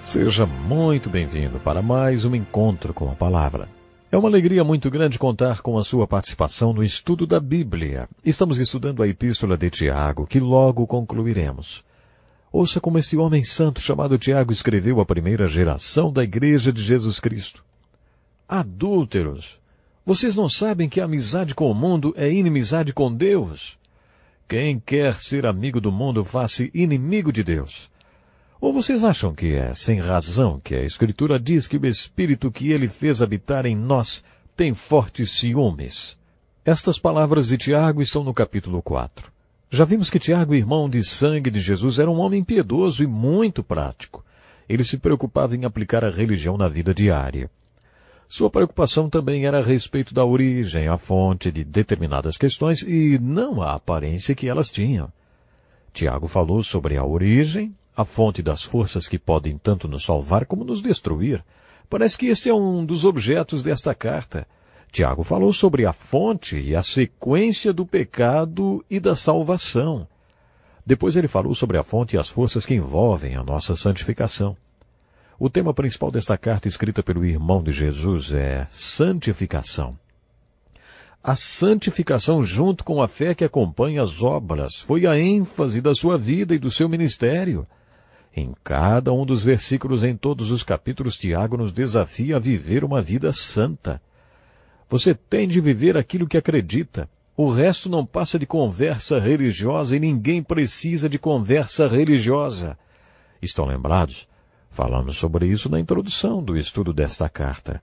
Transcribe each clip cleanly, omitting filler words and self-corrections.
Seja muito bem-vindo para mais um encontro com a Palavra. É uma alegria muito grande contar com a sua participação no estudo da Bíblia. Estamos estudando a Epístola de Tiago, que logo concluiremos. Ouça como esse homem santo chamado Tiago escreveu à primeira geração da Igreja de Jesus Cristo. Adúlteros, vocês não sabem que a amizade com o mundo é inimizade com Deus? Quem quer ser amigo do mundo faz-se inimigo de Deus. Ou vocês acham que é sem razão que a Escritura diz que o Espírito que ele fez habitar em nós tem fortes ciúmes? Estas palavras de Tiago estão no capítulo 4. Já vimos que Tiago, irmão de sangue de Jesus, era um homem piedoso e muito prático. Ele se preocupava em aplicar a religião na vida diária. Sua preocupação também era a respeito da origem, a fonte de determinadas questões e não a aparência que elas tinham. Tiago falou sobre a origem, a fonte das forças que podem tanto nos salvar como nos destruir. Parece que este é um dos objetos desta carta. Tiago falou sobre a fonte e a sequência do pecado e da salvação. Depois ele falou sobre a fonte e as forças que envolvem a nossa santificação. O tema principal desta carta escrita pelo irmão de Jesus é santificação. A santificação junto com a fé que acompanha as obras foi a ênfase da sua vida e do seu ministério. Em cada um dos versículos em todos os capítulos, Tiago nos desafia a viver uma vida santa. Você tem de viver aquilo que acredita. O resto não passa de conversa religiosa e ninguém precisa de conversa religiosa. Estão lembrados? Falamos sobre isso na introdução do estudo desta carta.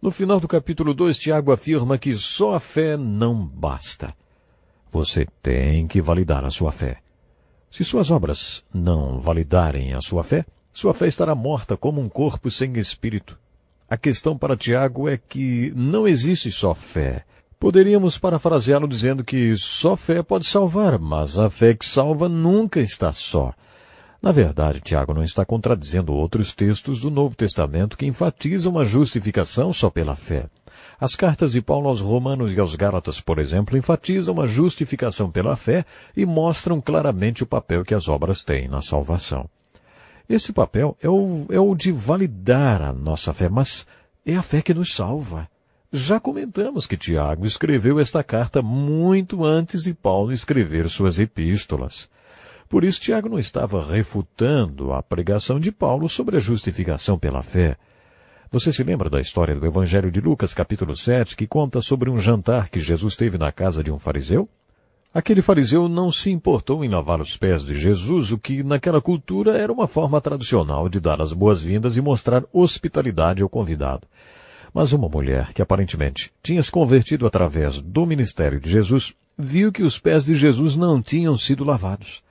No final do capítulo 2, Tiago afirma que só a fé não basta. Você tem que validar a sua fé. Se suas obras não validarem a sua fé estará morta como um corpo sem espírito. A questão para Tiago é que não existe só fé. Poderíamos parafraseá-lo dizendo que só fé pode salvar, mas a fé que salva nunca está só. Na verdade, Tiago não está contradizendo outros textos do Novo Testamento que enfatizam a justificação só pela fé. As cartas de Paulo aos Romanos e aos Gálatas, por exemplo, enfatizam a justificação pela fé e mostram claramente o papel que as obras têm na salvação. Esse papel é o de validar a nossa fé, mas é a fé que nos salva. Já comentamos que Tiago escreveu esta carta muito antes de Paulo escrever suas epístolas. Por isso, Tiago não estava refutando a pregação de Paulo sobre a justificação pela fé. Você se lembra da história do Evangelho de Lucas, capítulo 7, que conta sobre um jantar que Jesus teve na casa de um fariseu? Aquele fariseu não se importou em lavar os pés de Jesus, o que naquela cultura era uma forma tradicional de dar as boas-vindas e mostrar hospitalidade ao convidado. Mas uma mulher, que aparentemente tinha se convertido através do ministério de Jesus, viu que os pés de Jesus não tinham sido lavados.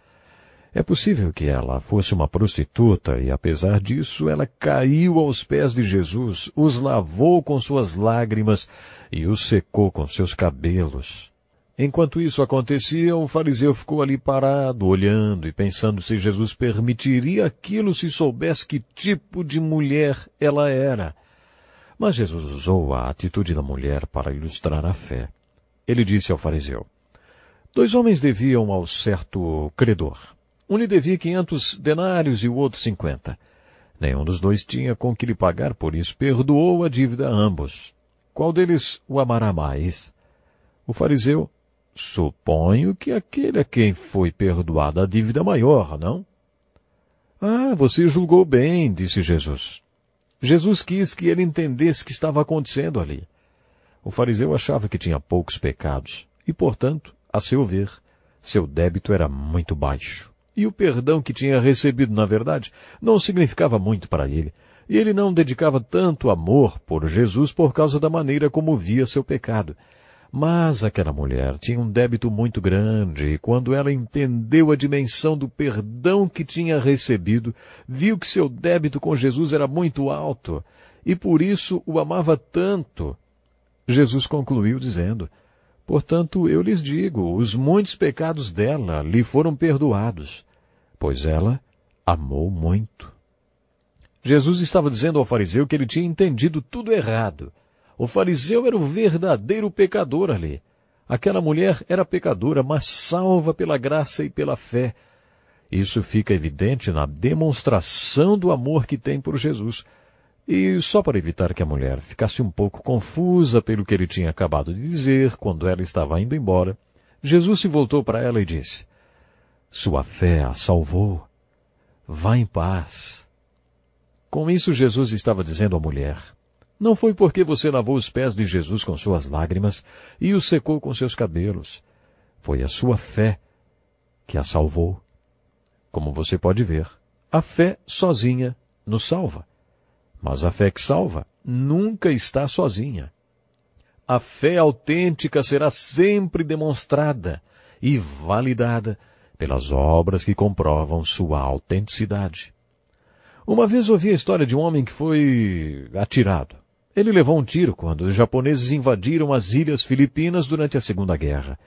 É possível que ela fosse uma prostituta e, apesar disso, ela caiu aos pés de Jesus, os lavou com suas lágrimas e os secou com seus cabelos. Enquanto isso acontecia, o fariseu ficou ali parado, olhando e pensando se Jesus permitiria aquilo se soubesse que tipo de mulher ela era. Mas Jesus usou a atitude da mulher para ilustrar a fé. Ele disse ao fariseu: 2 homens deviam ao certo credor. Um lhe devia 500 denários e o outro 50. Nenhum dos dois tinha com que lhe pagar, por isso perdoou a dívida a ambos. Qual deles o amará mais? O fariseu: suponho que aquele a quem foi perdoada a dívida maior, não? Ah, você julgou bem, disse Jesus. Jesus quis que ele entendesse o que estava acontecendo ali. O fariseu achava que tinha poucos pecados e, portanto, a seu ver, seu débito era muito baixo. E o perdão que tinha recebido, na verdade, não significava muito para ele. E ele não dedicava tanto amor por Jesus por causa da maneira como via seu pecado. Mas aquela mulher tinha um débito muito grande e quando ela entendeu a dimensão do perdão que tinha recebido, viu que seu débito com Jesus era muito alto e por isso o amava tanto. Jesus concluiu dizendo: portanto, eu lhes digo, os muitos pecados dela lhe foram perdoados, pois ela amou muito. Jesus estava dizendo ao fariseu que ele tinha entendido tudo errado. O fariseu era o verdadeiro pecador ali. Aquela mulher era pecadora, mas salva pela graça e pela fé. Isso fica evidente na demonstração do amor que tem por Jesus. E só para evitar que a mulher ficasse um pouco confusa pelo que ele tinha acabado de dizer quando ela estava indo embora, Jesus se voltou para ela e disse: "Sua fé a salvou. Vá em paz." Com isso, Jesus estava dizendo à mulher: não foi porque você lavou os pés de Jesus com suas lágrimas e os secou com seus cabelos. Foi a sua fé que a salvou. Como você pode ver, a fé sozinha nos salva. Mas a fé que salva nunca está sozinha. A fé autêntica será sempre demonstrada e validada pelas obras que comprovam sua autenticidade. Uma vez ouvi a história de um homem que foi atirado. Ele levou um tiro quando os japoneses invadiram as ilhas Filipinas durante a Segunda Guerra.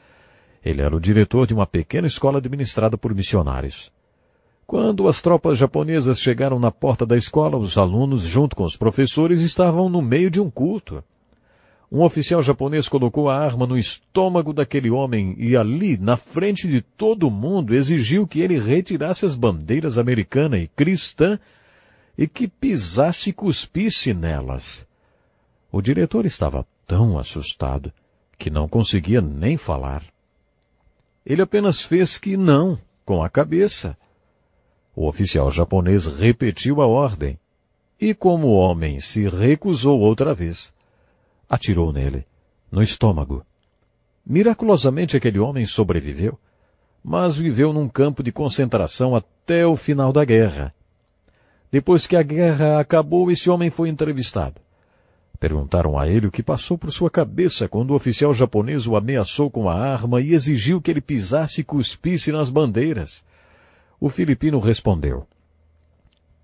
Ele era o diretor de uma pequena escola administrada por missionários. Quando as tropas japonesas chegaram na porta da escola, os alunos, junto com os professores, estavam no meio de um culto. Um oficial japonês colocou a arma no estômago daquele homem e ali, na frente de todo mundo, exigiu que ele retirasse as bandeiras americana e cristã e que pisasse e cuspisse nelas. O diretor estava tão assustado que não conseguia nem falar. Ele apenas fez que não, com a cabeça. O oficial japonês repetiu a ordem, e como o homem se recusou outra vez, atirou nele, no estômago. Miraculosamente aquele homem sobreviveu, mas viveu num campo de concentração até o final da guerra. Depois que a guerra acabou, esse homem foi entrevistado. Perguntaram a ele o que passou por sua cabeça quando o oficial japonês o ameaçou com a arma e exigiu que ele pisasse e cuspisse nas bandeiras. O filipino respondeu: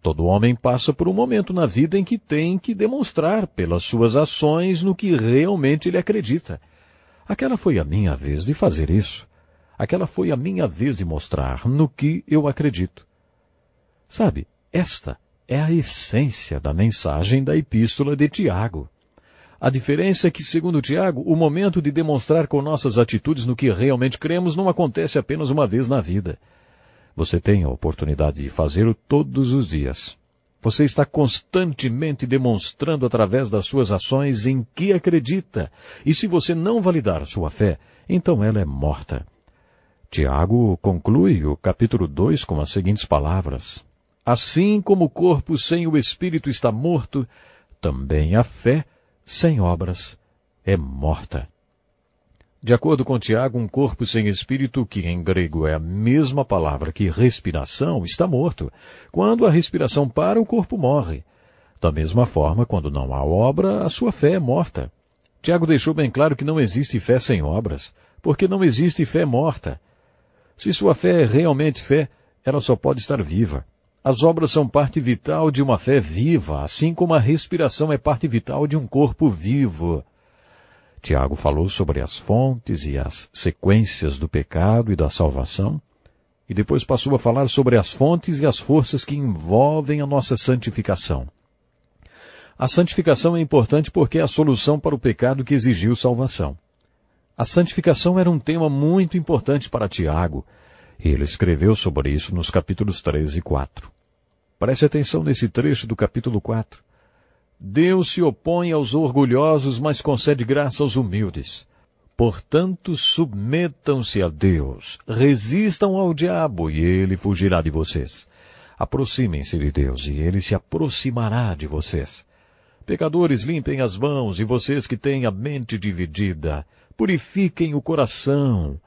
todo homem passa por um momento na vida em que tem que demonstrar pelas suas ações no que realmente ele acredita. Aquela foi a minha vez de fazer isso. Aquela foi a minha vez de mostrar no que eu acredito. Sabe, esta é a essência da mensagem da Epístola de Tiago. A diferença é que, segundo Tiago, o momento de demonstrar com nossas atitudes no que realmente cremos não acontece apenas uma vez na vida. Você tem a oportunidade de fazê-lo todos os dias. Você está constantemente demonstrando através das suas ações em que acredita. E se você não validar sua fé, então ela é morta. Tiago conclui o capítulo 2 com as seguintes palavras: assim como o corpo sem o espírito está morto, também a fé sem obras é morta. De acordo com Tiago, um corpo sem espírito, que em grego é a mesma palavra que respiração, está morto. Quando a respiração para, o corpo morre. Da mesma forma, quando não há obra, a sua fé é morta. Tiago deixou bem claro que não existe fé sem obras, porque não existe fé morta. Se sua fé é realmente fé, ela só pode estar viva. As obras são parte vital de uma fé viva, assim como a respiração é parte vital de um corpo vivo. Tiago falou sobre as fontes e as sequências do pecado e da salvação, e depois passou a falar sobre as fontes e as forças que envolvem a nossa santificação. A santificação é importante porque é a solução para o pecado que exigiu salvação. A santificação era um tema muito importante para Tiago, e ele escreveu sobre isso nos capítulos 3 e 4. Preste atenção nesse trecho do capítulo 4. Deus se opõe aos orgulhosos, mas concede graça aos humildes. Portanto, submetam-se a Deus, resistam ao diabo, e ele fugirá de vocês. Aproximem-se de Deus, e ele se aproximará de vocês. Pecadores, limpem as mãos, e vocês que têm a mente dividida, purifiquem o coração.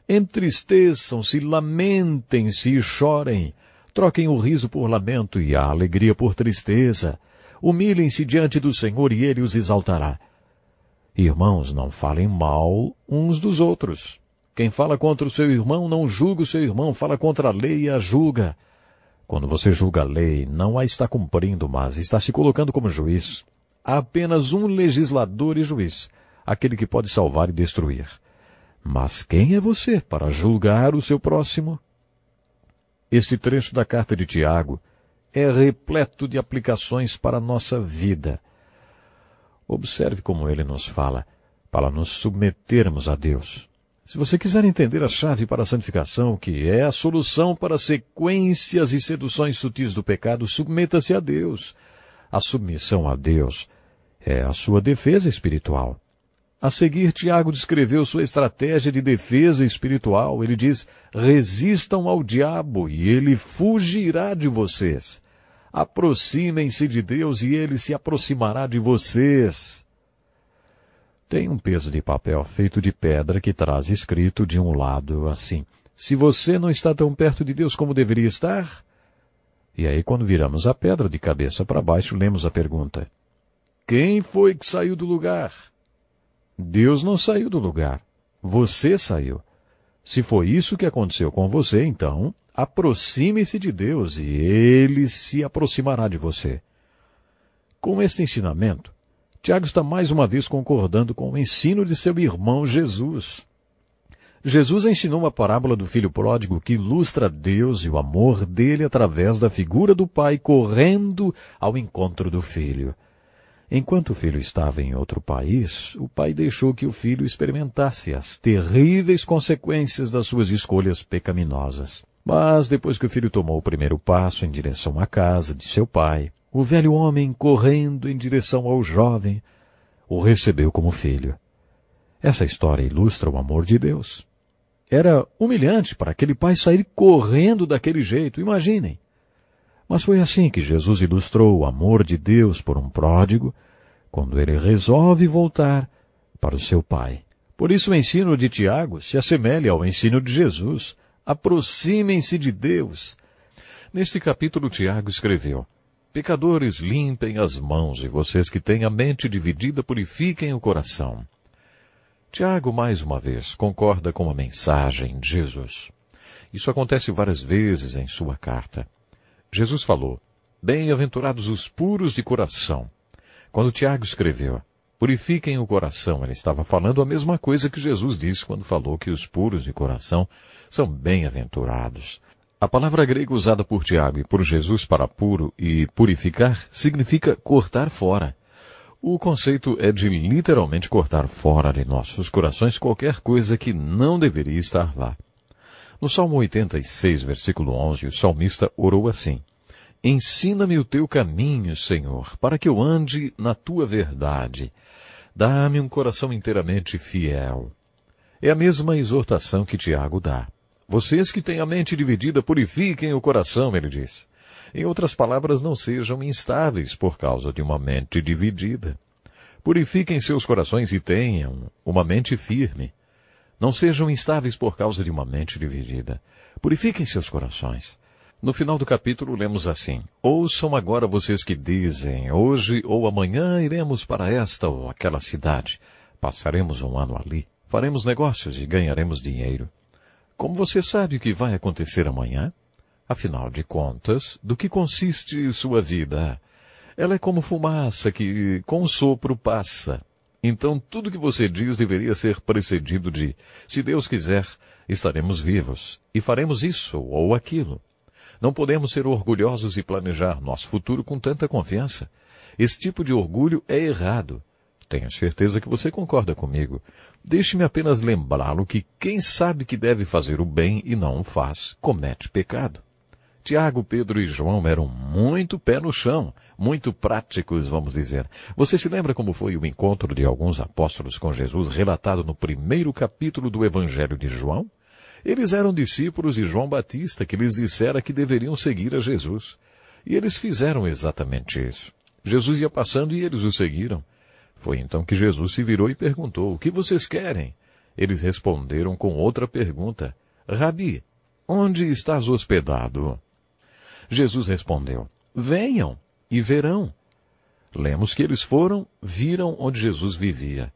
Entristeçam-se, lamentem-se e chorem. Troquem o riso por lamento e a alegria por tristeza. Humilhem-se diante do Senhor e Ele os exaltará. Irmãos, não falem mal uns dos outros. Quem fala contra o seu irmão não julga o seu irmão, fala contra a lei e a julga. Quando você julga a lei, não a está cumprindo, mas está se colocando como juiz. Há apenas um legislador e juiz, aquele que pode salvar e destruir. Mas quem é você para julgar o seu próximo? Este trecho da carta de Tiago é repleto de aplicações para a nossa vida. Observe como ele nos fala, para nos submetermos a Deus. Se você quiser entender a chave para a santificação, que é a solução para sequências e seduções sutis do pecado, submeta-se a Deus. A submissão a Deus é a sua defesa espiritual. A seguir, Tiago descreveu sua estratégia de defesa espiritual. Ele diz, resistam ao diabo e ele fugirá de vocês. Aproximem-se de Deus e ele se aproximará de vocês. Tem um peso de papel feito de pedra que traz escrito de um lado assim, se você não está tão perto de Deus como deveria estar? E aí, quando viramos a pedra de cabeça para baixo, lemos a pergunta, quem foi que saiu do lugar? Deus não saiu do lugar. Você saiu. Se foi isso que aconteceu com você, então, aproxime-se de Deus e Ele se aproximará de você. Com este ensinamento, Tiago está mais uma vez concordando com o ensino de seu irmão Jesus. Jesus ensinou uma parábola do filho pródigo que ilustra Deus e o amor dele através da figura do pai correndo ao encontro do filho. Enquanto o filho estava em outro país, o pai deixou que o filho experimentasse as terríveis consequências das suas escolhas pecaminosas. Mas depois que o filho tomou o primeiro passo em direção à casa de seu pai, o velho homem, correndo em direção ao jovem, o recebeu como filho. Essa história ilustra o amor de Deus. Era humilhante para aquele pai sair correndo daquele jeito, imaginem. Mas foi assim que Jesus ilustrou o amor de Deus por um pródigo, quando ele resolve voltar para o seu pai. Por isso o ensino de Tiago se assemelha ao ensino de Jesus. Aproximem-se de Deus. Neste capítulo, Tiago escreveu, pecadores, limpem as mãos, e vocês que têm a mente dividida, purifiquem o coração. Tiago, mais uma vez, concorda com a mensagem de Jesus. Isso acontece várias vezes em sua carta. Jesus falou, bem-aventurados os puros de coração. Quando Tiago escreveu, purifiquem o coração, ele estava falando a mesma coisa que Jesus disse quando falou que os puros de coração são bem-aventurados. A palavra grega usada por Tiago e por Jesus para puro e purificar significa cortar fora. O conceito é de literalmente cortar fora de nossos corações qualquer coisa que não deveria estar lá. No Salmo 86, versículo 11, o salmista orou assim, ensina-me o teu caminho, Senhor, para que eu ande na tua verdade. Dá-me um coração inteiramente fiel. É a mesma exortação que Tiago dá. Vocês que têm a mente dividida, purifiquem o coração, ele diz. Em outras palavras, não sejam instáveis por causa de uma mente dividida. Purifiquem seus corações e tenham uma mente firme. Não sejam instáveis por causa de uma mente dividida. Purifiquem seus corações. No final do capítulo lemos assim, ouçam agora vocês que dizem, hoje ou amanhã iremos para esta ou aquela cidade. Passaremos um ano ali, faremos negócios e ganharemos dinheiro. Como você sabe o que vai acontecer amanhã? Afinal de contas, do que consiste sua vida? Ela é como fumaça que com um sopro passa. Então tudo que você diz deveria ser precedido de, se Deus quiser, estaremos vivos e faremos isso ou aquilo. Não podemos ser orgulhosos e planejar nosso futuro com tanta confiança. Esse tipo de orgulho é errado. Tenho certeza que você concorda comigo. Deixe-me apenas lembrá-lo que quem sabe que deve fazer o bem e não o faz, comete pecado. Tiago, Pedro e João eram muito pé no chão, muito práticos, vamos dizer. Você se lembra como foi o encontro de alguns apóstolos com Jesus relatado no primeiro capítulo do Evangelho de João? Eles eram discípulos de João Batista, que lhes dissera que deveriam seguir a Jesus. E eles fizeram exatamente isso. Jesus ia passando e eles o seguiram. Foi então que Jesus se virou e perguntou, o que vocês querem? Eles responderam com outra pergunta, Rabi, onde estás hospedado? Jesus respondeu, venham e verão. Lemos que eles foram, viram onde Jesus vivia.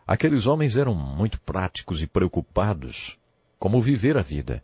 Aqueles homens eram muito práticos e preocupados como viver a vida.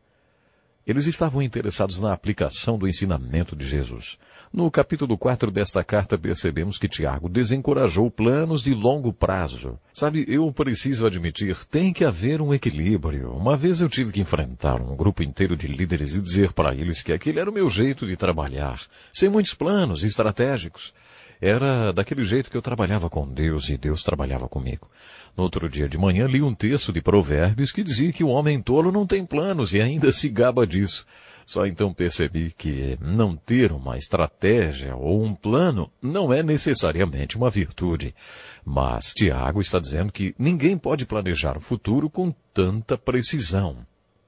Eles estavam interessados na aplicação do ensinamento de Jesus. No capítulo 4 desta carta percebemos que Tiago desencorajou planos de longo prazo. Sabe, eu preciso admitir, tem que haver um equilíbrio. Uma vez eu tive que enfrentar um grupo inteiro de líderes e dizer para eles que aquele era o meu jeito de trabalhar, sem muitos planos estratégicos. Era daquele jeito que eu trabalhava com Deus e Deus trabalhava comigo. No outro dia de manhã li um texto de Provérbios que dizia que o homem tolo não tem planos e ainda se gaba disso. Só então percebi que não ter uma estratégia ou um plano não é necessariamente uma virtude. Mas Tiago está dizendo que ninguém pode planejar o futuro com tanta precisão.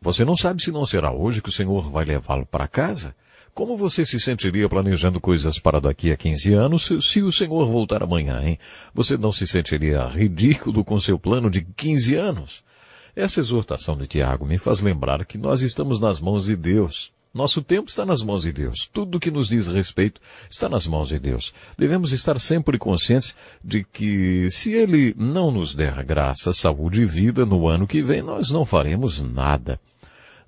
Você não sabe se não será hoje que o Senhor vai levá-lo para casa? Como você se sentiria planejando coisas para daqui a 15 anos se o Senhor voltar amanhã, hein? Você não se sentiria ridículo com seu plano de 15 anos? Essa exortação de Tiago me faz lembrar que nós estamos nas mãos de Deus. Nosso tempo está nas mãos de Deus. Tudo que nos diz respeito está nas mãos de Deus. Devemos estar sempre conscientes de que se Ele não nos der graça, saúde e vida no ano que vem, nós não faremos nada.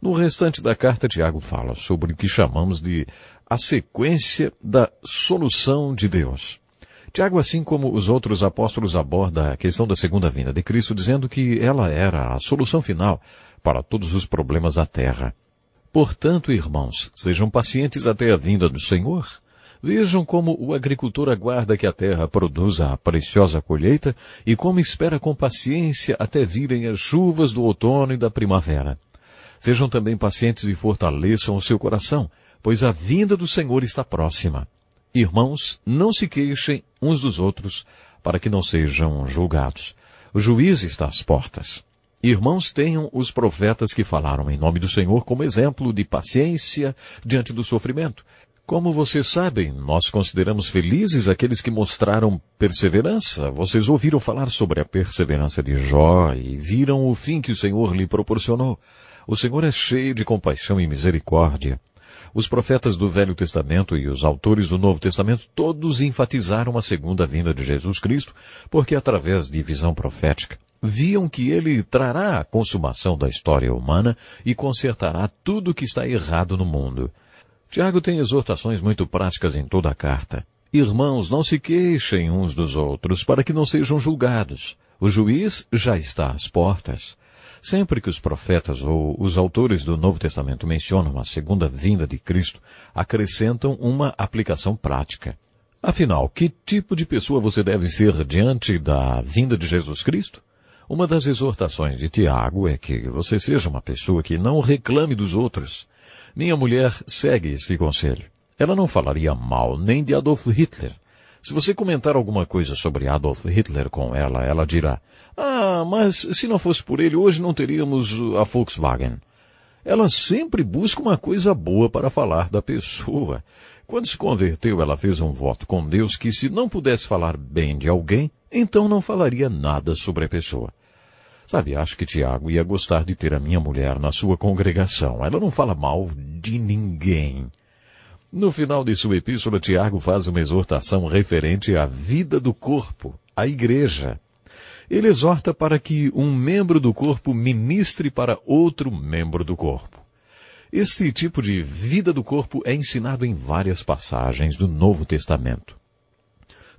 No restante da carta, Tiago fala sobre o que chamamos de a sequência da solução de Deus. Tiago, assim como os outros apóstolos, aborda a questão da segunda vinda de Cristo, dizendo que ela era a solução final para todos os problemas da terra. Portanto, irmãos, sejam pacientes até a vinda do Senhor. Vejam como o agricultor aguarda que a terra produza a preciosa colheita e como espera com paciência até virem as chuvas do outono e da primavera. Sejam também pacientes e fortaleçam o seu coração, pois a vinda do Senhor está próxima. Irmãos, não se queixem uns dos outros, para que não sejam julgados. O juiz está às portas. Irmãos, tenham os profetas que falaram em nome do Senhor como exemplo de paciência diante do sofrimento. Como vocês sabem, nós consideramos felizes aqueles que mostraram perseverança. Vocês ouviram falar sobre a perseverança de Jó e viram o fim que o Senhor lhe proporcionou. O Senhor é cheio de compaixão e misericórdia. Os profetas do Velho Testamento e os autores do Novo Testamento todos enfatizaram a segunda vinda de Jesus Cristo, porque através de visão profética, viam que ele trará a consumação da história humana e consertará tudo o que está errado no mundo. Tiago tem exortações muito práticas em toda a carta. Irmãos, não se queixem uns dos outros, para que não sejam julgados. O juiz já está às portas. Sempre que os profetas ou os autores do Novo Testamento mencionam a segunda vinda de Cristo, acrescentam uma aplicação prática. Afinal, que tipo de pessoa você deve ser diante da vinda de Jesus Cristo? Uma das exortações de Tiago é que você seja uma pessoa que não reclame dos outros. Minha mulher segue esse conselho. Ela não falaria mal nem de Adolf Hitler. Se você comentar alguma coisa sobre Adolf Hitler com ela, ela dirá, mas se não fosse por ele, hoje não teríamos a Volkswagen. Ela sempre busca uma coisa boa para falar da pessoa. Quando se converteu, ela fez um voto com Deus que se não pudesse falar bem de alguém, então não falaria nada sobre a pessoa. Sabe, acho que Tiago ia gostar de ter a minha mulher na sua congregação. Ela não fala mal de ninguém. No final de sua epístola, Tiago faz uma exortação referente à vida do corpo, à igreja. Ele exorta para que um membro do corpo ministre para outro membro do corpo. Esse tipo de vida do corpo é ensinado em várias passagens do Novo Testamento.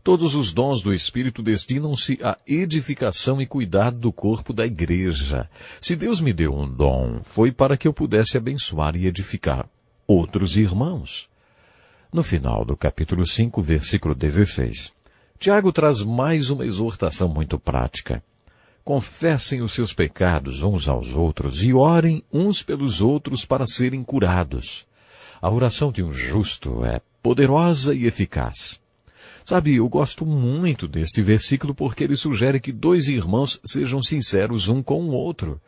Todos os dons do Espírito destinam-se à edificação e cuidado do corpo da igreja. Se Deus me deu um dom, foi para que eu pudesse abençoar e edificar outros irmãos. No final do capítulo 5, versículo 16, Tiago traz mais uma exortação muito prática. Confessem os seus pecados uns aos outros e orem uns pelos outros para serem curados. A oração de um justo é poderosa e eficaz. Sabe, eu gosto muito deste versículo porque ele sugere que dois irmãos sejam sinceros um com o outro.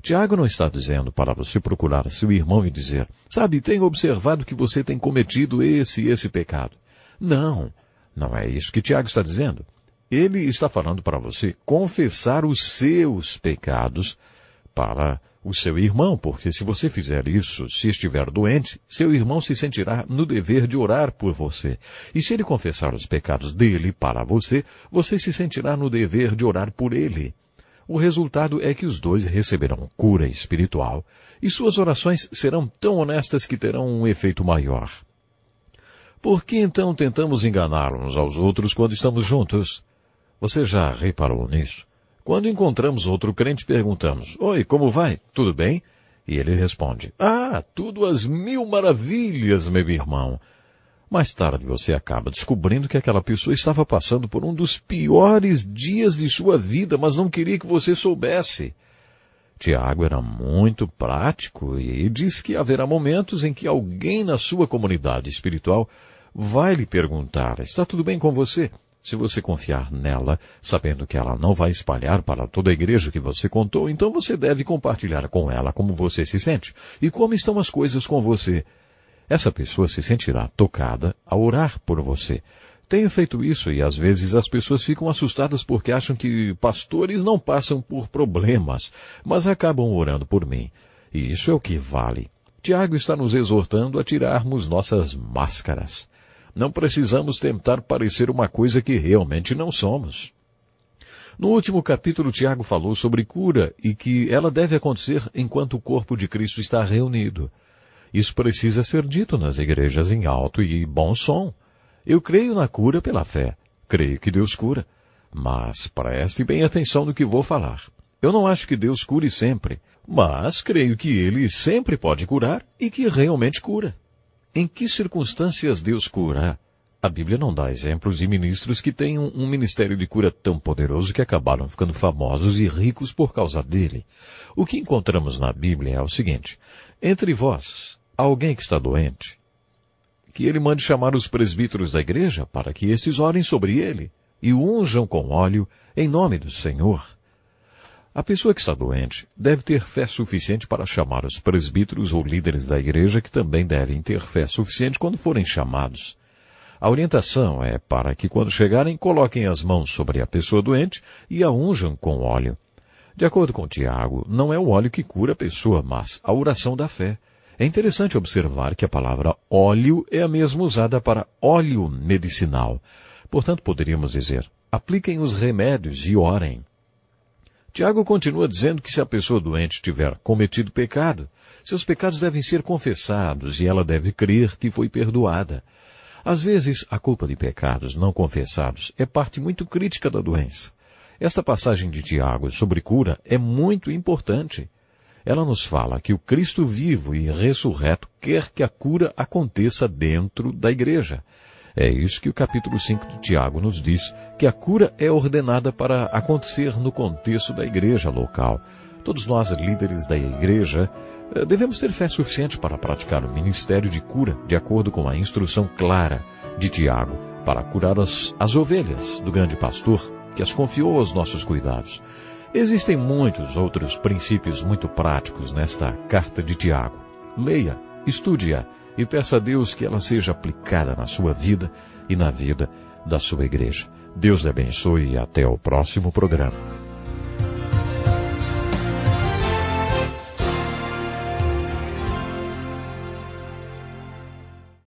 Tiago não está dizendo para você procurar seu irmão e dizer, sabe, tenho observado que você tem cometido esse e esse pecado. Não é isso que Tiago está dizendo. Ele está falando para você confessar os seus pecados para o seu irmão, porque se você fizer isso, se estiver doente, seu irmão se sentirá no dever de orar por você. E se ele confessar os pecados dele para você, você se sentirá no dever de orar por ele. O resultado é que os dois receberão cura espiritual e suas orações serão tão honestas que terão um efeito maior. Por que então tentamos enganar uns aos outros quando estamos juntos? Você já reparou nisso? Quando encontramos outro crente, perguntamos, oi, como vai? Tudo bem? E ele responde, tudo às 1000 maravilhas, meu irmão. Mais tarde você acaba descobrindo que aquela pessoa estava passando por um dos piores dias de sua vida, mas não queria que você soubesse. Tiago era muito prático e diz que haverá momentos em que alguém na sua comunidade espiritual vai lhe perguntar: está tudo bem com você? Se você confiar nela, sabendo que ela não vai espalhar para toda a igreja que você contou, então você deve compartilhar com ela como você se sente e como estão as coisas com você. Essa pessoa se sentirá tocada ao orar por você. Tenho feito isso e às vezes as pessoas ficam assustadas porque acham que pastores não passam por problemas, mas acabam orando por mim. E isso é o que vale. Tiago está nos exortando a tirarmos nossas máscaras. Não precisamos tentar parecer uma coisa que realmente não somos. No último capítulo, Tiago falou sobre cura e que ela deve acontecer enquanto o corpo de Cristo está reunido. Isso precisa ser dito nas igrejas em alto e bom som. Eu creio na cura pela fé. Creio que Deus cura. Mas preste bem atenção no que vou falar. Eu não acho que Deus cure sempre, mas creio que Ele sempre pode curar e que realmente cura. Em que circunstâncias Deus cura? A Bíblia não dá exemplos de ministros que tenham um ministério de cura tão poderoso que acabaram ficando famosos e ricos por causa dele. O que encontramos na Bíblia é o seguinte: entre vós, há alguém que está doente, que ele mande chamar os presbíteros da igreja para que estes orem sobre ele e o unjam com óleo em nome do Senhor. A pessoa que está doente deve ter fé suficiente para chamar os presbíteros ou líderes da igreja, que também devem ter fé suficiente quando forem chamados. A orientação é para que quando chegarem coloquem as mãos sobre a pessoa doente e a unjam com óleo. De acordo com Tiago, não é o óleo que cura a pessoa, mas a oração da fé. É interessante observar que a palavra óleo é a mesma usada para óleo medicinal. Portanto, poderíamos dizer: apliquem os remédios e orem. Tiago continua dizendo que se a pessoa doente tiver cometido pecado, seus pecados devem ser confessados e ela deve crer que foi perdoada. Às vezes, a culpa de pecados não confessados é parte muito crítica da doença. Esta passagem de Tiago sobre cura é muito importante. Ela nos fala que o Cristo vivo e ressurreto quer que a cura aconteça dentro da igreja. É isso que o capítulo 5 de Tiago nos diz, que a cura é ordenada para acontecer no contexto da igreja local. Todos nós, líderes da igreja, devemos ter fé suficiente para praticar o ministério de cura, de acordo com a instrução clara de Tiago, para curar as ovelhas do grande pastor que as confiou aos nossos cuidados. Existem muitos outros princípios muito práticos nesta carta de Tiago. Leia, estude-a e peça a Deus que ela seja aplicada na sua vida e na vida da sua igreja. Deus lhe abençoe e até o próximo programa.